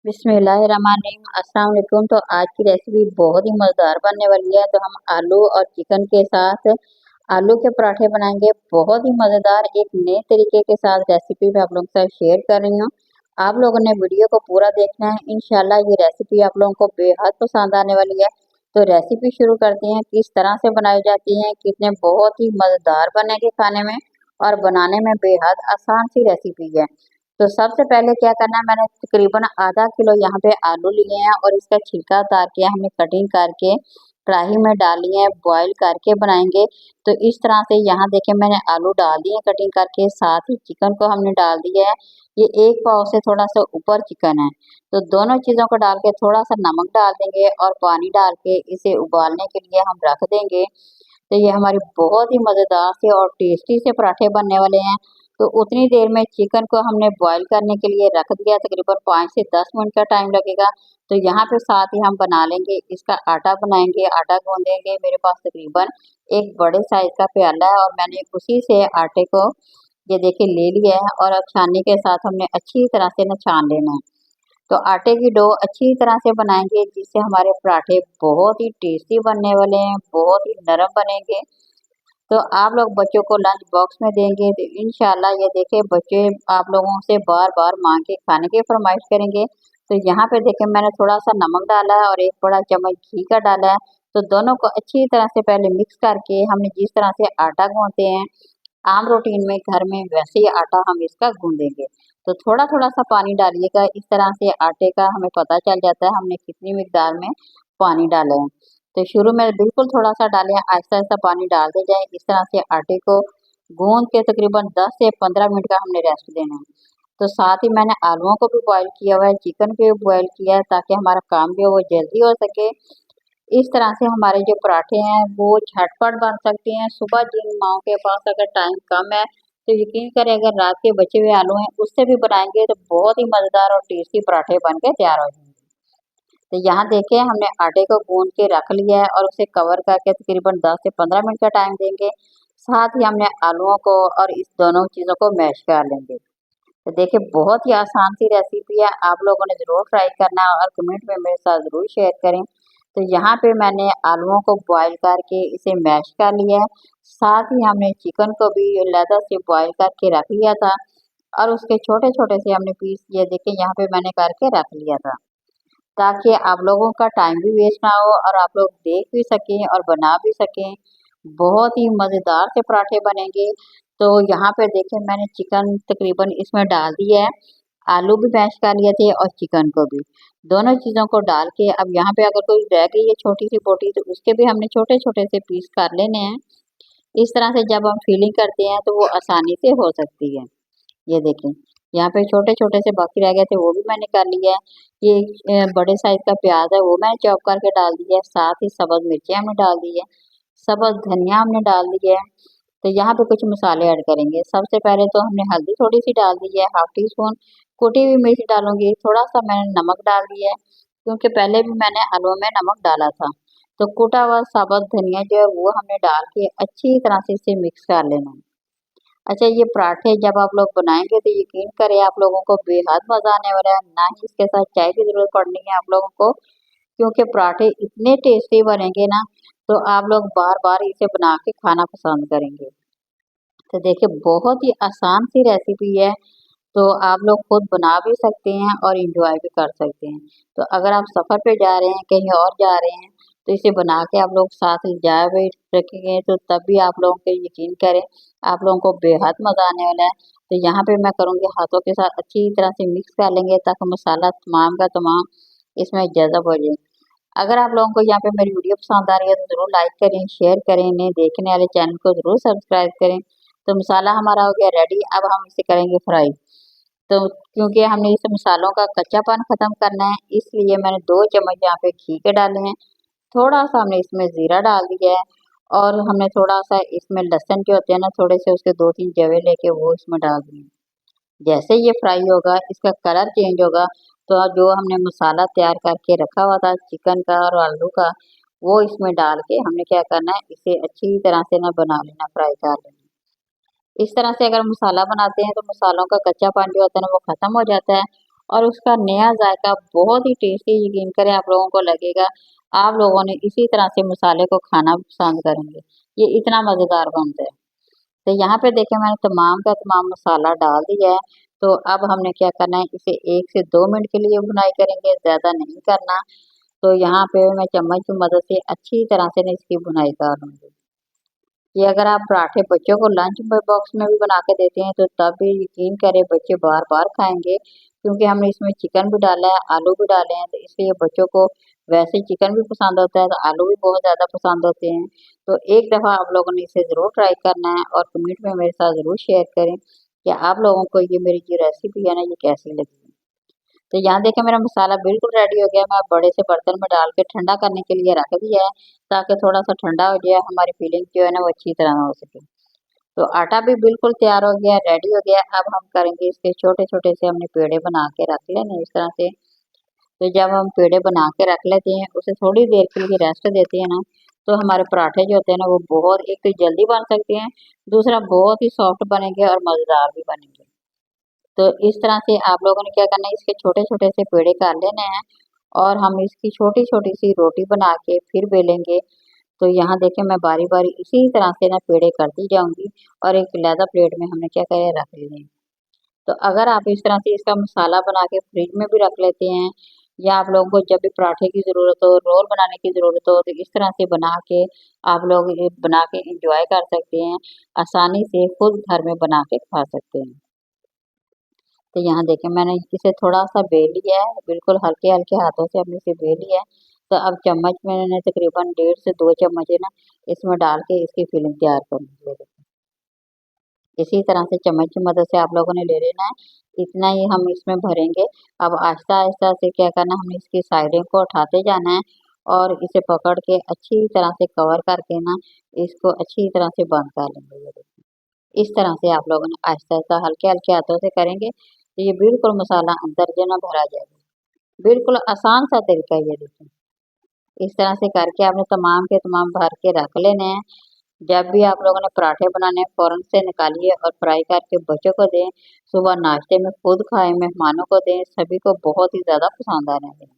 बिस्मिल्लाहिर्रहमानिर्रहीम। अस्सलाम वालेकुम। तो आज की रेसिपी बहुत ही मज़ेदार बनने वाली है। तो हम आलू और चिकन के साथ आलू के पराठे बनाएंगे। बहुत ही मज़ेदार एक नए तरीके के साथ रेसिपी मैं आप लोगों के साथ शेयर कर रही हूँ। आप लोगों ने वीडियो को पूरा देखना है। इंशाल्लाह ये रेसिपी आप लोगों को बेहद पसंद आने वाली है। तो रेसिपी शुरू करते हैं। किस तरह से बनाई जाती है, कितने बहुत ही मज़ेदार बनेंगे खाने में और बनाने में बेहद आसान सी रेसिपी है। तो सबसे पहले क्या करना है, मैंने तकरीबन आधा किलो यहाँ पे आलू लिए हैं और इसका छिलका उतार के हमने कटिंग करके कढ़ाई में डाली है, बॉईल करके बनाएंगे। तो इस तरह से यहाँ देखें मैंने आलू डाल दिए कटिंग करके, साथ ही चिकन को हमने डाल दिया है। ये एक पाव से थोड़ा सा ऊपर चिकन है। तो दोनों चीज़ों को डाल के थोड़ा सा नमक डाल देंगे और पानी डाल के इसे उबालने के लिए हम रख देंगे। तो ये हमारी बहुत ही मज़ेदार से और टेस्टी से पराठे बनने वाले हैं। तो उतनी देर में चिकन को हमने बॉईल करने के लिए रख दिया, तकरीबन 5 से 10 मिनट का टाइम लगेगा। तो यहाँ पे साथ ही हम बना लेंगे, इसका आटा बनाएंगे, आटा गूँधेंगे। मेरे पास तकरीबन एक बड़े साइज़ का प्याला है और मैंने उसी से आटे को ये देखिए ले लिया है और अब छाननी के साथ हमने अच्छी तरह से ना छान लेना है। तो आटे की डो अच्छी तरह से बनाएंगे जिससे हमारे पराठे बहुत ही टेस्टी बनने वाले हैं, बहुत ही नरम बनेंगे। तो आप लोग बच्चों को लंच बॉक्स में देंगे तो इंशाल्लाह ये देखिए बच्चे आप लोगों से बार-बार माँग के खाने की फरमाइश करेंगे। तो यहाँ पे देखिए मैंने थोड़ा-सा नमक डाला है और 1 बड़ा चम्मच घी का डाला है। तो दोनों को अच्छी तरह से पहले मिक्स करके हमने जिस तरह से आटा गूँथते हैं, आम रूटीन में घर में वैसे ही आटा हम इसका गूँधेंगे। तो थोड़ा-थोड़ा सा पानी डालिएगा, इस तरह से आटे का हमें पता चल जाता है हमने कितनी मिकदार में पानी डाला है। तो शुरू में बिल्कुल थोड़ा-सा डालें, आहिस्ता-आहिस्ता पानी डालते जाएँ। इस तरह से आटे को गूँध के तकरीबन 10 से 15 मिनट का हमने रेस्ट देना है। तो साथ ही मैंने आलूओं को भी बॉयल किया हुआ है, चिकन को भी बॉयल किया है ताकि हमारा काम जो है वो जल्दी हो सके। इस तरह से हमारे जो पराठे हैं वो झटपट बन सकते हैं। सुबह जिन माँओं के पास अगर टाइम कम है तो यकीन करें अगर रात के बचे हुए आलू हैं उससे भी बनाएँगे तो बहुत ही मज़ेदार और टेस्टी पराठे बन के तैयार हो जाएँगे। तो यहाँ देखिए हमने आटे को गूँध के रख लिया है और उसे कवर करके तकरीबन 10 से 15 मिनट का टाइम देंगे। साथ ही हमने आलूओं को और इस दोनों चीज़ों को मैश कर लेंगे। तो देखिए बहुत ही आसान सी रेसिपी है, आप लोगों ने ज़रूर ट्राई करना है और कमेंट में मेरे साथ ज़रूर शेयर करें। तो यहाँ पे मैंने आलूओं को बॉयल करके इसे मैश कर लिया है। साथ ही हमने चिकन को भी अलहदा से बॉयल करके रख लिया था और उसके छोटे-छोटे से हमने पीस ये देखिए यहाँ पे मैंने करके रख लिया था। ताकि आप लोगों का टाइम भी वेस्ट ना हो और आप लोग देख भी सकें और बना भी सकें। बहुत ही मज़ेदार से पराठे बनेंगे। तो यहाँ पे देखिए मैंने चिकन तकरीबन इसमें डाल दिया है, आलू भी मैश कर लिए थे और चिकन को भी। दोनों चीज़ों को डाल के अब यहाँ पे अगर कोई रह गई है छोटी-सी बोटी तो उसके भी हमने छोटे-छोटे से पीस कर लेने हैं। इस तरह से जब हम फिलिंग करते हैं तो वो आसानी से हो सकती है। ये देखें, यहाँ पे छोटे-छोटे से बाकी रह गए थे वो भी मैंने कर लिया है। ये बड़े साइज़ का प्याज़ है वो मैंने चॉप करके डाल दिया है, साथ ही सब्ज़ मिर्ची हमने डाल दी है, सब्ज़ धनिया हमने डाल दिया है। तो यहाँ पे कुछ मसाले ऐड करेंगे। सबसे पहले तो हमने हल्दी थोड़ी-सी डाल दी है, हाफ़ टी स्पून कुटी हुई मिर्च डालूँगी, थोड़ा-सा मैंने नमक डाल दिया है, क्योंकि पहले भी मैंने आलू में नमक डाला था। तो कूटा हुआ साबुत धनिया जो है वो हमने डाल के अच्छी तरह से इसे मिक्स कर लेना है। अच्छा ये पराठे जब आप लोग बनाएँगे तो यकीन करें आप लोगों को बेहद मज़ा आने वाला है, ना ही इसके साथ चाय की ज़रूरत पड़नी है आप लोगों को, क्योंकि पराठे इतने टेस्टी बनेंगे ना, तो आप लोग बार-बार इसे बना के खाना पसंद करेंगे। तो देखिए बहुत ही आसान सी रेसिपी है, तो आप लोग खुद बना भी सकते हैं और एन्जॉय भी कर सकते हैं। तो अगर आप सफ़र पे जा रहे हैं, कहीं और जा रहे हैं, तो इसे बना के आप लोग साथ ले जा भी रखेंगे तो तब भी आप लोगों के यकीन करें, आप लोगों को बेहद मज़ा आने वाला है। तो यहाँ पे मैं करूँगी हाथों के साथ अच्छी तरह से मिक्स कर लेंगे ताकि मसाला तमाम का तमाम इसमें जज़ब हो जाए। अगर आप लोगों को यहाँ पे मेरी वीडियो पसंद आ रही है तो ज़रूर लाइक करें, शेयर करें, नए देखने वाले चैनल को ज़रूर सब्सक्राइब करें। तो मसाला हमारा हो गया रेडी, अब हम इसे करेंगे फ्राई। तो क्योंकि हमने इस मसालों का कच्चापन ख़त्म करना है, इसलिए मैंने 2 चम्मच यहाँ पे घी के डाले हैं। थोड़ा-सा हमने इसमें ज़ीरा डाल दिया है और हमने थोड़ा-सा इसमें लहसुन जो होते हैं ना, थोड़े से उसके 2-3 जवे लेके वो इसमें डाल दिए। जैसे ये फ्राई होगा, इसका कलर चेंज होगा, तो जो हमने मसाला तैयार करके रखा हुआ था चिकन का और आलू का, वो इसमें डाल के हमने क्या करना है, इसे अच्छी तरह से ना बना लेना, फ्राई कर लेना। इस तरह से अगर मसाला बनाते हैं तो मसालों का कच्चापन जो होता है ना वो ख़त्म हो जाता है और उसका नया जायका बहुत ही टेस्टी, यकीन करें आप लोगों को लगेगा आप लोगों ने इसी तरह से मसाले को खाना पसंद करेंगे। ये इतना मज़ेदार बनता है। तो यहाँ पे देखिए मैंने तमाम का तमाम मसाला डाल दिया है। तो अब हमने क्या करना है, इसे 1 से 2 मिनट के लिए भुनाई करेंगे, ज़्यादा नहीं करना। तो यहाँ पे मैं चम्मच की मदद से अच्छी तरह से ना इसकी भुनाई कर लूँगी। ये अगर आप पराठे बच्चों को लंच बॉक्स में भी बना के देते हैं तो तब भी यकीन करें बच्चे बार-बार खाएँगे, क्योंकि हमने इसमें चिकन भी डाला है, आलू भी डाले हैं, तो इसलिए बच्चों को वैसे चिकन भी पसंद होता है, तो आलू भी बहुत ज़्यादा पसंद होते हैं। तो एक दफ़ा आप लोगों ने इसे ज़रूर ट्राई करना है और कमेंट में मेरे साथ ज़रूर शेयर करें कि आप लोगों को ये मेरी जो रेसिपी है ना, ये कैसी लगी। तो यहाँ देखिए मेरा मसाला बिल्कुल रेडी हो गया। मैं बड़े से बर्तन में डाल के ठंडा करने के लिए रख दिया है, ताकि थोड़ा-सा ठंडा हो जाए, हमारी फीलिंग जो है ना वो अच्छी तरह हो सके। तो आटा भी बिल्कुल तैयार हो गया, रेडी हो गया। अब हम करेंगे इसके छोटे-छोटे से हमने पेड़े बना के रख लेने हैं इस तरह से। तो जब हम पेड़े बना के रख लेते हैं, उसे थोड़ी देर के लिए रेस्ट देते हैं ना, तो हमारे पराठे जो होते हैं ना वो बहुत एक तो जल्दी बन सकते हैं, दूसरा बहुत ही सॉफ्ट बनेंगे और मज़ेदार भी बनेंगे। तो इस तरह से आप लोगों ने क्या करना है, इसके छोटे-छोटे से पेड़े कर लेने हैं और हम इसकी छोटी-छोटी सी रोटी बना के फिर बेलेंगे। तो यहाँ देखिए मैं बारी-बारी इसी तरह से ना पेड़े करती जाऊँगी और एक लैदा प्लेट में हमने क्या किया रख लिए हैं। तो अगर आप इस तरह से इसका मसाला बना के फ्रिज में भी रख लेते हैं या आप लोगों को जब भी पराठे की ज़रूरत हो, रोल बनाने की ज़रूरत हो, तो इस तरह से बना के आप लोग ये बना के एन्जॉय कर सकते हैं। आसानी से खुद घर में बना के खा सकते हैं। तो यहाँ देखिए मैंने इसे थोड़ा-सा बेल लिया है, बिल्कुल हल्के-हल्के हाथों से हमने इसे बेल लिया है। तो अब चम्मच में मैंने तकरीबन 1.5 से 2 चम्मच है ना, इसमें डाल के इसकी फिलिंग तैयार करूँगी। ये देखिए, इसी तरह से चम्मच की मदद से आप लोगों ने ले लेना है, इतना ही हम इसमें भरेंगे। अब आहिस्ता-आहिस्ता से क्या करना है, हमने इसकी साइडें को उठाते जाना है और इसे पकड़ के अच्छी तरह से कवर करके ना, इसको अच्छी तरह से बंद कर लेंगे। ये देखिए। इस तरह से आप लोगों ने आहिस्ता-आहिस्ता हल्के-हल्के हाथों से करेंगे, तो ये बिल्कुल मसाला अंदर जो है ना भरा जाएगा। बिल्कुल आसान सा तरीका है ये देखिए। इस तरह से करके आपने तमाम के तमाम भर के रख लेने हैं। जब भी आप लोगों ने पराठे बनाने हैं फ़ौरन से निकालिए और फ्राई करके बच्चों को दें। सुबह नाश्ते में खुद खाएँ, मेहमानों को दें, सभी को बहुत ही ज़्यादा पसंद आने वाले हैं।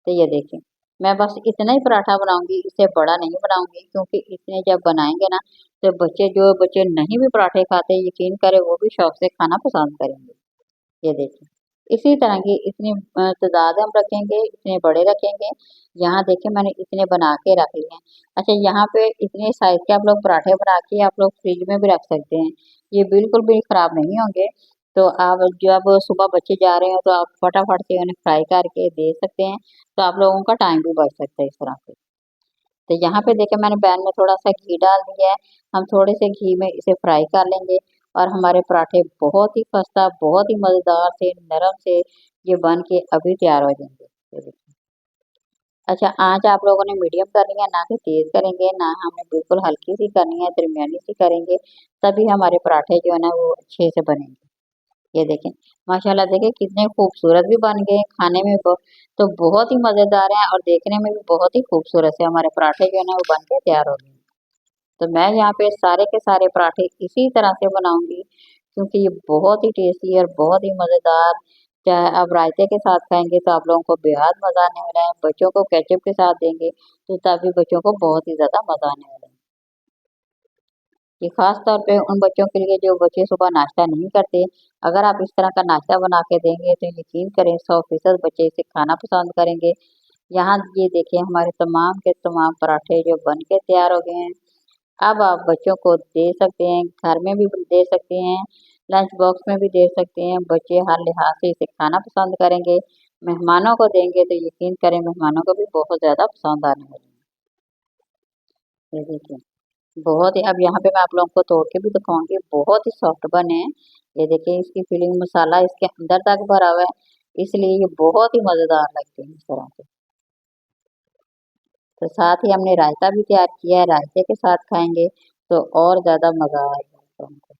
तो ये देखिए, मैं बस इतना ही पराठा बनाऊँगी, इससे बड़ा नहीं बनाऊँगी, क्योंकि इतने जब बनाएँगे ना, तो जो बच्चे नहीं भी पराठे खाते, यकीन करें वो भी शौक से खाना पसंद करेंगे। ये देखिए, इसी तरह की इतनी तादाद हम रखेंगे, इतने बड़े रखेंगे। यहाँ देखिए मैंने इतने बना के रख लिए हैं। अच्छा, यहाँ पे इतने साइज़ के आप लोग पराठे बना के आप लोग फ्रिज में भी रख सकते हैं। ये बिल्कुल भी खराब नहीं होंगे। तो आप जब सुबह बच्चे जा रहे हो तो आप फटाफट से उन्हें फ्राई करके दे सकते हैं। तो आप लोगों का टाइम भी बच सकता है इस तरह से। तो यहाँ पे देखिए मैंने पैन में थोड़ा-सा घी डाल दिया है। हम थोड़े से घी में इसे फ्राई कर लेंगे और हमारे पराठे बहुत ही खस्ता, बहुत ही मज़ेदार से, नरम से ये बन के अभी तैयार हो जाएँगे। ये देखिए। अच्छा, आँच आप लोगों ने मीडियम करनी है, ना कि तेज़ करेंगे, ना हमने बिल्कुल हल्की-सी करनी है, दरमियानी-सी करेंगे, तभी हमारे पराठे जो है ना वो अच्छे से बनेंगे। ये देखें, माशाल्लाह देखिए कितने खूबसूरत भी बन गए हैं, खाने में तो बहुत ही मज़ेदार हैं और देखने में भी बहुत ही खूबसूरत से हमारे पराठे जो है ना वो बन के तैयार हो गए हैं। तो मैं यहाँ पे सारे के सारे पराठे इसी तरह से बनाऊँगी, क्योंकि ये बहुत ही टेस्टी और बहुत ही मज़ेदार। चाहे आप रायते के साथ खाएँगे तो आप लोगों को बेहद मज़ा आने वाला है, बच्चों को केचप के साथ देंगे तो तब भी बच्चों को बहुत ही ज़्यादा मज़ा आने वाला है। ये ख़ास तौर पे उन बच्चों के लिए जो बच्चे सुबह नाश्ता नहीं करते, अगर आप इस तरह का नाश्ता बना के देंगे तो यकीन करें 100% बच्चे इसे खाना पसंद करेंगे। यहाँ ये देखिए हमारे तमाम के तमाम पराठे जो बन के तैयार हो गए हैं। अब आप बच्चों को दे सकते हैं, घर में भी दे सकते हैं, लंच बॉक्स में भी दे सकते हैं। बच्चे हर लिहाज से इसे खाना पसंद करेंगे। मेहमानों को देंगे तो यकीन करें मेहमानों को भी बहुत ज़्यादा पसंद आने वाले हैं। ये देखिए। बहुत ही अब यहाँ पे मैं आप लोगों को तोड़ के भी दिखाऊँगी, बहुत ही सॉफ्ट बने हैं। ये देखिए इसकी फिलिंग मसाला इसके अंदर तक भरा हुआ है, इसलिए ये बहुत ही मज़ेदार लगते हैं इस तरह से। तो साथ ही हमने रायता भी तैयार किया है, रायते के साथ खाएँगे तो और ज़्यादा मज़ा आएगा हमको।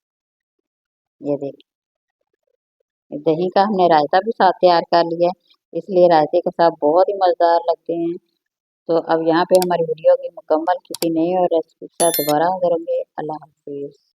ये देखिए, दही का हमने रायता भी साथ तैयार कर लिया है, इसलिए रायते के साथ बहुत ही मज़ेदार लगते हैं। तो अब यहाँ पे हमारी वीडियो की मुकम्मल किसी नई और रेसिपी के साथ दोबारा हाज़िर होंगे। अल्लाह हाफ़िज़।